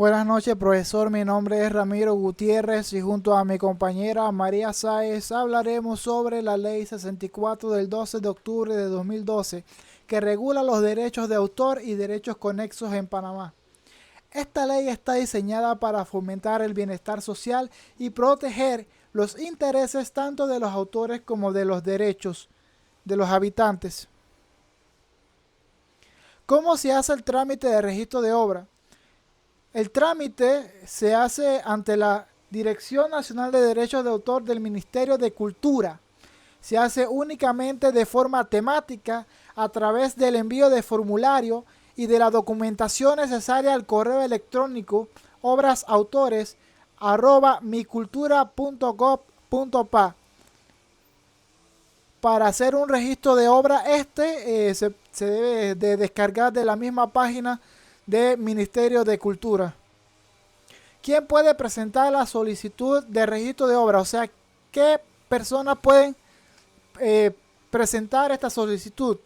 Buenas noches, profesor. Mi nombre es Ramiro Gutiérrez y junto a mi compañera María Sáez hablaremos sobre la Ley 64 del 12 de octubre de 2012 que regula los derechos de autor y derechos conexos en Panamá. Esta ley está diseñada para fomentar el bienestar social y proteger los intereses tanto de los autores como de los derechos de los habitantes. ¿Cómo se hace el trámite de registro de obra? El trámite se hace ante la Dirección Nacional de Derechos de Autor del Ministerio de Cultura. Se hace únicamente de forma temática a través del envío de formulario y de la documentación necesaria al correo electrónico obrasautores@micultura.gov.pa. Para hacer un registro de obra, se debe de descargar de la misma página del Ministerio de Cultura. ¿Quién puede presentar la solicitud de registro de obra? O sea, ¿qué personas pueden presentar esta solicitud?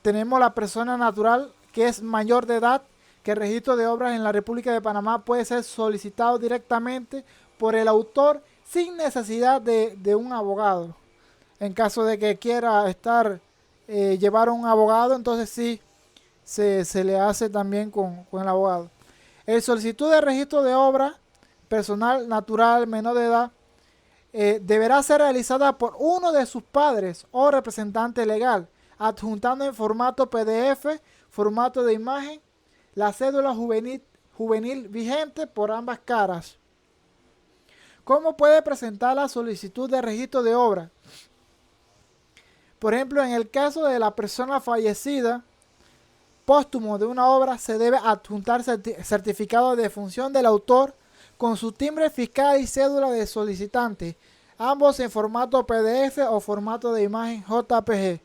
Tenemos la persona natural que es mayor de edad, que el registro de obras en la República de Panamá puede ser solicitado directamente por el autor sin necesidad de un abogado. En caso de que quiera llevar a un abogado, entonces sí se le hace también con el abogado. El solicitud de registro de obra personal natural menor de edad deberá ser realizada por uno de sus padres o representante legal, adjuntando en formato PDF, formato de imagen, la cédula juvenil vigente por ambas caras. ¿Cómo puede presentar la solicitud de registro de obra? Por ejemplo, en el caso de la persona fallecida póstumo de una obra, se debe adjuntar certificado de defunción del autor con su timbre fiscal y cédula de solicitante, ambos en formato PDF o formato de imagen JPG.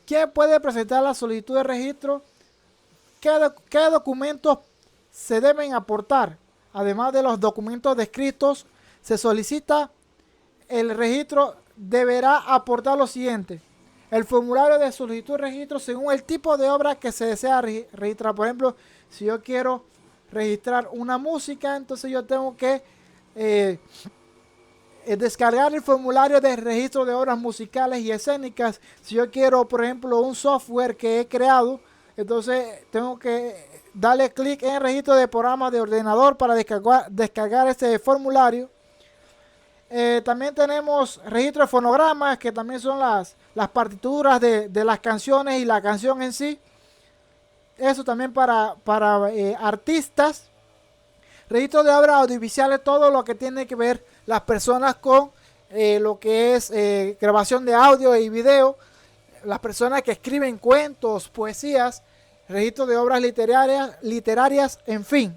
¿Quién puede presentar la solicitud de registro? ¿Qué documentos se deben aportar? Además de los documentos descritos, se solicita el registro, deberá aportar lo siguiente: el formulario de solicitud de registro según el tipo de obra que se desea registrar. Por ejemplo, si yo quiero registrar una música, entonces yo tengo que descargar el formulario de registro de obras musicales y escénicas. Si yo quiero, por ejemplo, un software que he creado, entonces tengo que darle clic en registro de programas de ordenador para descargar este formulario. También tenemos registro de fonogramas, que también son las partituras de las canciones y la canción en sí. Eso también para artistas. Registro de obras audiovisuales, todo lo que tiene que ver las personas con lo que es grabación de audio y video. Las personas que escriben cuentos, poesías, registro de obras literarias, en fin.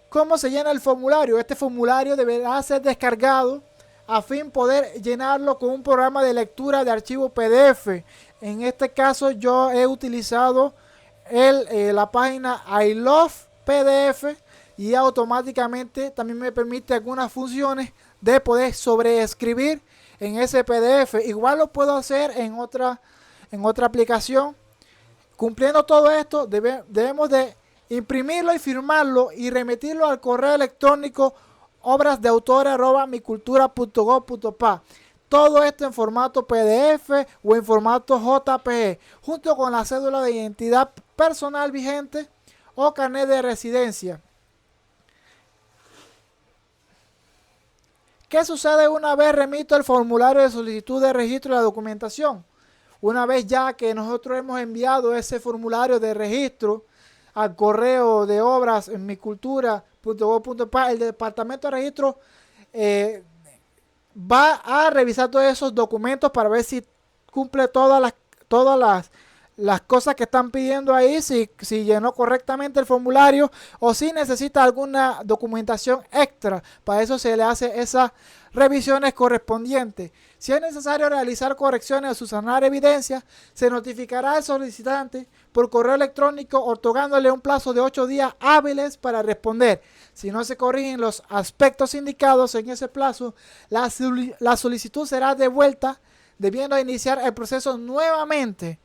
¿Cómo se llena el formulario? Este formulario deberá ser descargado a fin de poder llenarlo con un programa de lectura de archivo PDF. En este caso yo he utilizado la página I Love PDF y automáticamente también me permite algunas funciones de poder sobreescribir en ese PDF. Igual lo puedo hacer en otra aplicación. Cumpliendo todo esto, debemos de imprimirlo y firmarlo y remitirlo al correo electrónico obrasdeautores@micultura.gov.pa. Todo esto en formato PDF o en formato JPG, junto con la cédula de identidad personal vigente o carnet de residencia. ¿Qué sucede una vez remito el formulario de solicitud de registro de la documentación? Una vez ya que nosotros hemos enviado ese formulario de registro al correo de obras en micultura.gov.pa, el departamento de registro va a revisar todos esos documentos para ver si cumple todas las cosas que están pidiendo ahí, si llenó correctamente el formulario o si necesita alguna documentación extra. Para eso se le hace esas revisiones correspondientes. Si es necesario realizar correcciones o subsanar evidencias, se notificará al solicitante por correo electrónico, otorgándole un plazo de 8 días hábiles para responder. Si no se corrigen los aspectos indicados en ese plazo, la solicitud será devuelta, debiendo iniciar el proceso nuevamente.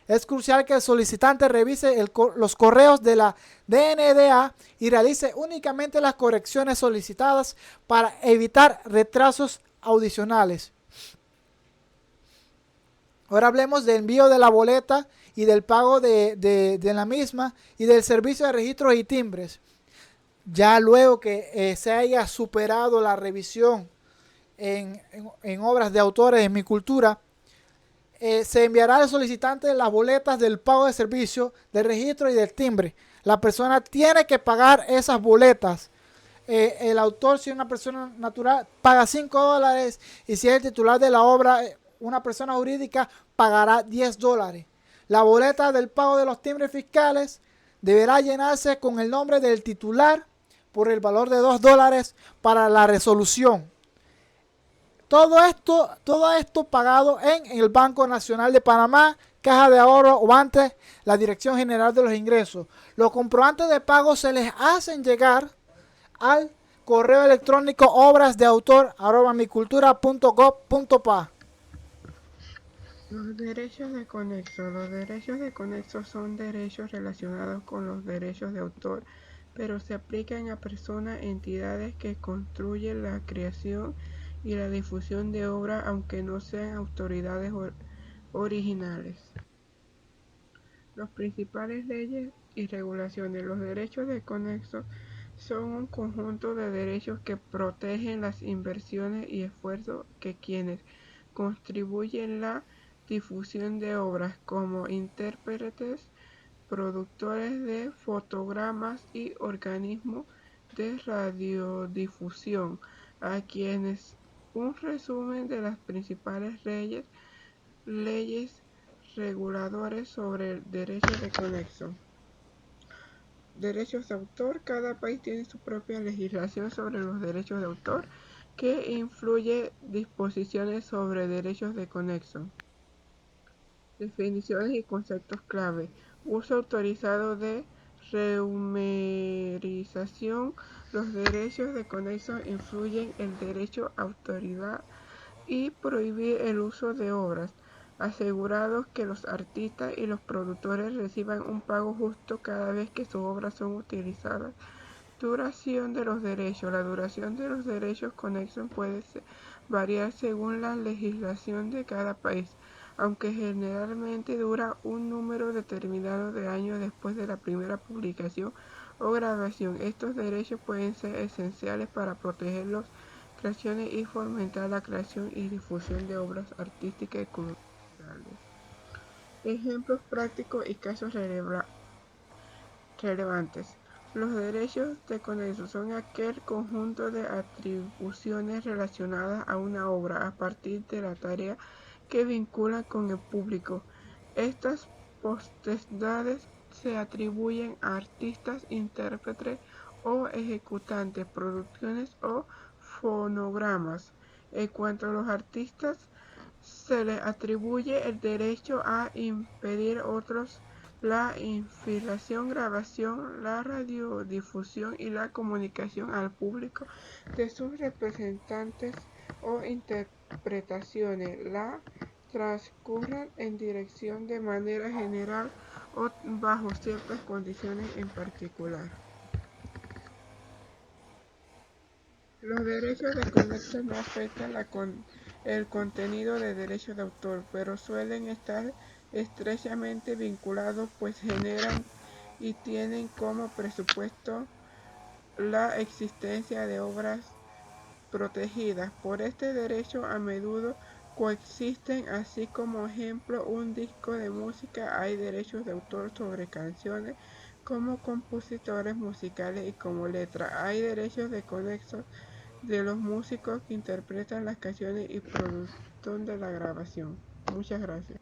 Es crucial que el solicitante revise los correos de la DNDA y realice únicamente las correcciones solicitadas para evitar retrasos adicionales. Ahora hablemos del envío de la boleta y del pago de la misma y del servicio de registros y timbres. Ya luego que se haya superado la revisión en obras de autores en mi cultura, se enviará al solicitante las boletas del pago de servicio, del registro y del timbre. La persona tiene que pagar esas boletas. El autor, si es una persona natural, paga $5 y si es el titular de la obra, una persona jurídica, pagará $10. La boleta del pago de los timbres fiscales deberá llenarse con el nombre del titular por el valor de $2 para la resolución. Todo esto pagado en el Banco Nacional de Panamá, Caja de Ahorro o ante la Dirección General de los Ingresos. Los comprobantes de pago se les hacen llegar al correo electrónico obrasdeautor@micultura.gov.pa. Los derechos de conexo. Los derechos de conexo son derechos relacionados con los derechos de autor, pero se aplican a personas, entidades que construyen la creación y la difusión de obras, aunque no sean autoridades originales. Las principales leyes y regulaciones. Los derechos de conexo son un conjunto de derechos que protegen las inversiones y esfuerzos que quienes contribuyen a la difusión de obras, como intérpretes, productores de fotogramas y organismos de radiodifusión, a quienes un resumen de las principales leyes reguladores sobre el derecho de conexo. Derechos de autor. Cada país tiene su propia legislación sobre los derechos de autor que influye disposiciones sobre derechos de conexo. Definiciones y conceptos clave. Uso autorizado de reumerización. Los derechos de conexo influyen el derecho a autoridad y prohibir el uso de obras, asegurados que los artistas y los productores reciban un pago justo cada vez que sus obras son utilizadas. Duración de los derechos. La duración de los derechos conexos puede variar según la legislación de cada país, aunque generalmente dura un número determinado de años después de la primera publicación o grabación. Estos derechos pueden ser esenciales para proteger las creaciones y fomentar la creación y difusión de obras artísticas y culturales. Ejemplos prácticos y casos relevantes. Los derechos de conexo son aquel conjunto de atribuciones relacionadas a una obra a partir de la tarea que vinculan con el público. Estas potestades se atribuyen a artistas, intérpretes o ejecutantes, producciones o fonogramas. En cuanto a los artistas, se les atribuye el derecho a impedir otros la filmación, grabación, la radiodifusión y la comunicación al público de sus representantes o interpretaciones. La transcurran en dirección de manera general o bajo ciertas condiciones en particular. Los derechos de conexo no afectan el contenido de derechos de autor, pero suelen estar estrechamente vinculados, pues generan y tienen como presupuesto la existencia de obras protegidas por este derecho. A menudo coexisten, así como ejemplo un disco de música. Hay derechos de autor sobre canciones como compositores musicales y como letra. Hay derechos de conexo de los músicos que interpretan las canciones y producción de la grabación. Muchas gracias.